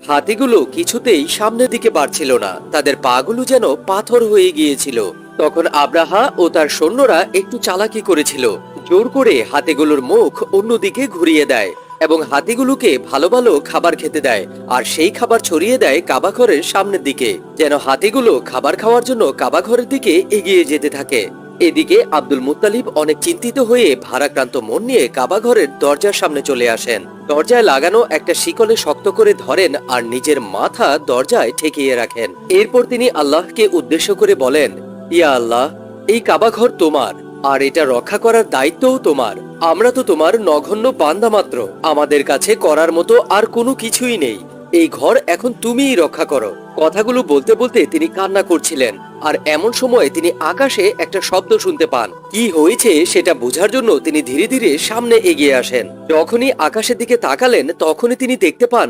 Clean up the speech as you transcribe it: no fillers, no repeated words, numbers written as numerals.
হাতিগুলো কিছুতেই সামনের দিকে বাড়ছিল না, তাদের পাগুলো যেন পাথর হয়ে গিয়েছিল। তখন আব্রাহা ও তার সৈন্যরা একটু চালাকি করেছিল, জোর করে হাতিগুলোর মুখ অন্যদিকে ঘুরিয়ে দেয় এবং হাতিগুলোকে ভালো ভালো খাবার খেতে দেয়, আর সেই খাবার ছড়িয়ে দেয় কাবাঘরের সামনের দিকে, যেন হাতিগুলো খাবার খাওয়ার জন্য কাবাঘরের দিকে এগিয়ে যেতে থাকে। এদিকে আব্দুল মুত্তালিব অনেক চিন্তিত হয়ে ভারাক্রান্ত মন নিয়ে কাবাঘরের দরজার সামনে চলে আসেন। দরজায় লাগানো একটা শিকলে শক্ত করে ধরেন আর নিজের মাথা দরজায় ঠেকিয়ে রাখেন। এরপর তিনি আল্লাহকে উদ্দেশ্য করে বলেন, ইয়া আল্লাহ, এই কাবাঘর তোমার, আর এটা রক্ষা করার দায়িত্বও তোমার। আমরা তো তোমার নগণ্য বান্দা মাত্র, আমাদের কাছে করার মতো আর কোনো কিছুই নেই। এই ঘর এখন তুমিই রক্ষা করো। কথাগুলো বলতে বলতে তিনি কান্না করছিলেন, আর এমন সময় তিনি আকাশে একটা শব্দ শুনতে পান। কি হয়েছে সেটা বোঝার জন্য তিনি ধীরে ধীরে সামনে এগিয়ে আসেন। যখনই আকাশের দিকে তাকালেন তখনই তিনি দেখতে পান